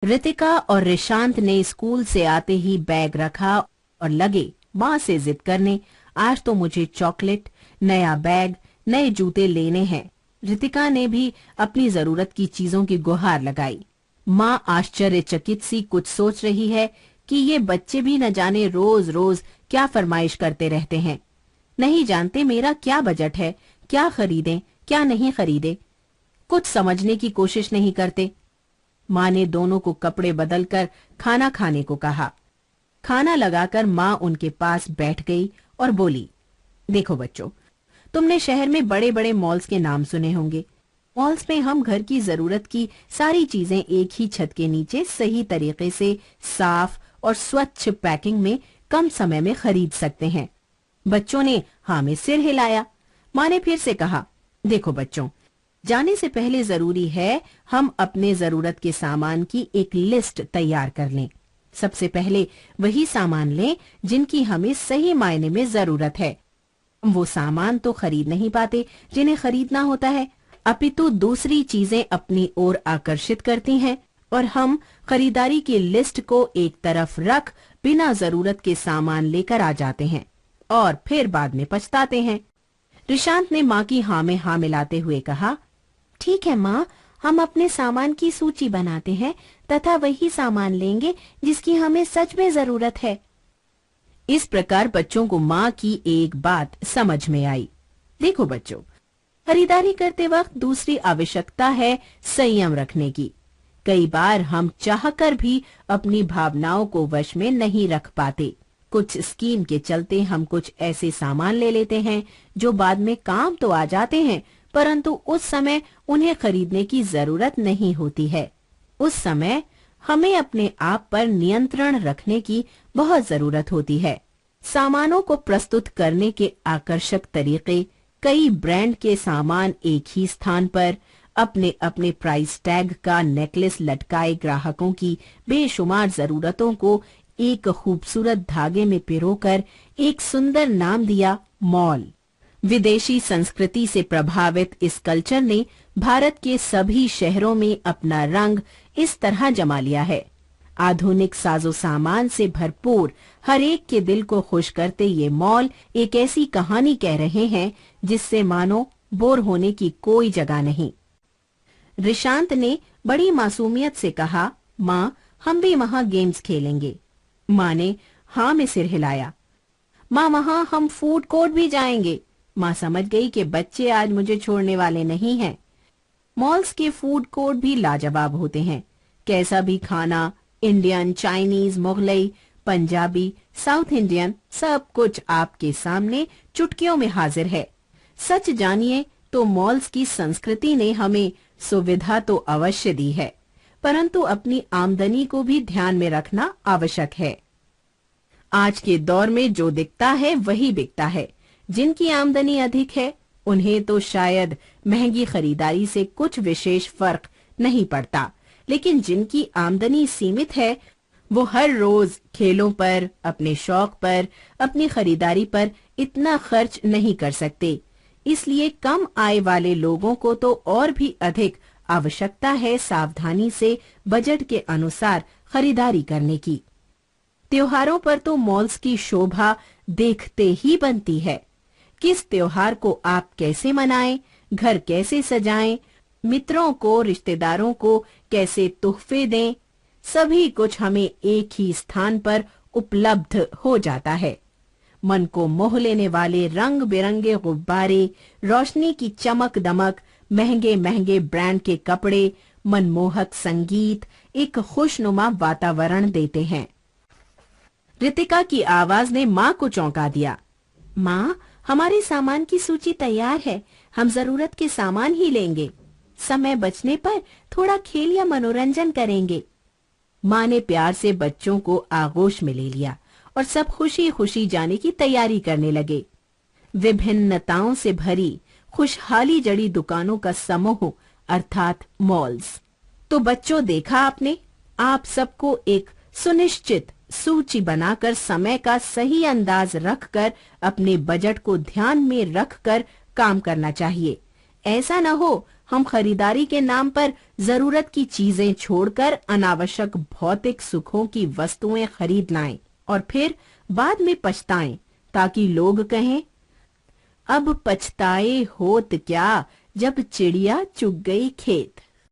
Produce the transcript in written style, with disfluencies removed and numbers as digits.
रितिका और रिशांत ने स्कूल से आते ही बैग रखा और लगे माँ से जिद करने, आज तो मुझे चॉकलेट, नया बैग, नए जूते लेने हैं। रितिका ने भी अपनी जरूरत की चीजों की गुहार लगाई। माँ आश्चर्यचकित सी कुछ सोच रही है कि ये बच्चे भी न जाने रोज रोज क्या फरमाइश करते रहते हैं। नहीं जानते मेरा क्या बजट है, क्या खरीदें क्या नहीं खरीदे, कुछ समझने की कोशिश नहीं करते। माँ ने दोनों को कपड़े बदलकर खाना खाने को कहा। खाना लगाकर माँ उनके पास बैठ गई और बोली, देखो बच्चों, तुमने शहर में बड़े बड़े मॉल्स के नाम सुने होंगे। मॉल्स में हम घर की जरूरत की सारी चीजें एक ही छत के नीचे सही तरीके से साफ और स्वच्छ पैकिंग में कम समय में खरीद सकते हैं। बच्चों ने हाँ में सिर हिलाया। माँ ने फिर से कहा, देखो बच्चों, जाने से पहले जरूरी है हम अपने जरूरत के सामान की एक लिस्ट तैयार कर लें। सबसे पहले वही सामान लें जिनकी हमें सही मायने में जरूरत है। हम वो सामान तो खरीद नहीं पाते जिन्हें खरीदना होता है, अपितु दूसरी चीजें अपनी ओर आकर्षित करती हैं और हम खरीदारी की लिस्ट को एक तरफ रख बिना जरूरत के सामान लेकर आ जाते हैं और फिर बाद में पछताते हैं। रिशांत ने माँ की हाँ में हाँ मिलाते हुए कहा, ठीक है माँ, हम अपने सामान की सूची बनाते हैं तथा वही सामान लेंगे जिसकी हमें सच में जरूरत है। इस प्रकार बच्चों को माँ की एक बात समझ में आई। देखो बच्चों, खरीदारी करते वक्त दूसरी आवश्यकता है संयम रखने की। कई बार हम चाहकर भी अपनी भावनाओं को वश में नहीं रख पाते। कुछ स्कीम के चलते हम कुछ ऐसे सामान ले लेते हैं जो बाद में काम तो आ जाते हैं, परंतु उस समय उन्हें खरीदने की जरूरत नहीं होती है। उस समय हमें अपने आप पर नियंत्रण रखने की बहुत जरूरत होती है। सामानों को प्रस्तुत करने के आकर्षक तरीके, कई ब्रांड के सामान एक ही स्थान पर, अपने अपने प्राइस टैग का नेकलेस लटकाए ग्राहकों की बेशुमार जरूरतों को एक खूबसूरत धागे में पिरोकर एक सुंदर नाम दिया, मॉल। विदेशी संस्कृति से प्रभावित इस कल्चर ने भारत के सभी शहरों में अपना रंग इस तरह जमा लिया है। आधुनिक साजो सामान से भरपूर हर एक के दिल को खुश करते ये मॉल एक ऐसी कहानी कह रहे हैं जिससे मानो बोर होने की कोई जगह नहीं। रिशांत ने बड़ी मासूमियत से कहा, माँ, हम भी वहाँ गेम्स खेलेंगे। माँ ने हाँ में सिर हिलाया। माँ, वहाँ हम फूड कोर्ट भी जाएंगे। माँ समझ गई कि बच्चे आज मुझे छोड़ने वाले नहीं हैं। मॉल्स के फूड कोर्ट भी लाजवाब होते हैं। कैसा भी खाना, Indian, Chinese, Mughlai, Punjabi, south Indian, सब कुछ आपके सामने चुटकियों में हाजिर है। सच जानिए तो मॉल्स की संस्कृति ने हमें सुविधा तो अवश्य दी है, परंतु अपनी आमदनी को भी ध्यान में रखना आवश्यक है। आज के दौर में जो दिखता है वही बिकता है। जिनकी आमदनी अधिक है उन्हें तो शायद महंगी खरीदारी से कुछ विशेष फर्क नहीं पड़ता, लेकिन जिनकी आमदनी सीमित है वो हर रोज खेलों पर, अपने शौक पर, अपनी खरीदारी पर इतना खर्च नहीं कर सकते। इसलिए कम आय वाले लोगों को तो और भी अधिक आवश्यकता है सावधानी से बजट के अनुसार खरीदारी करने की। त्योहारों पर तो मॉल्स की शोभा देखते ही बनती है। किस त्योहार को आप कैसे मनाएं, घर कैसे सजाएं, मित्रों को, रिश्तेदारों को कैसे तोहफे दें, सभी कुछ हमें एक ही स्थान पर उपलब्ध हो जाता है। मन को मोह लेने वाले रंग बिरंगे गुब्बारे, रोशनी की चमक दमक, महंगे महंगे ब्रांड के कपड़े, मनमोहक संगीत एक खुशनुमा वातावरण देते हैं। रितिका की आवाज ने माँ को चौंका दिया। माँ, हमारे सामान की सूची तैयार है, हम जरूरत के सामान ही लेंगे। समय बचने पर थोड़ा खेल या मनोरंजन करेंगे। माँ ने प्यार से बच्चों को आगोश में ले लिया और सब खुशी खुशी जाने की तैयारी करने लगे। विभिन्नताओं से भरी खुशहाली जड़ी दुकानों का समूह अर्थात मॉल्स। तो बच्चों, देखा आपने, आप सबको एक सुनिश्चित सूची बनाकर समय का सही अंदाज रखकर अपने बजट को ध्यान में रखकर काम करना चाहिए। ऐसा न हो हम खरीदारी के नाम पर जरूरत की चीजें छोड़कर अनावश्यक भौतिक सुखों की वस्तुएं खरीद लाएं और फिर बाद में पछताएं, ताकि लोग कहें, अब पछताए होत क्या जब चिड़िया चुग गई खेत।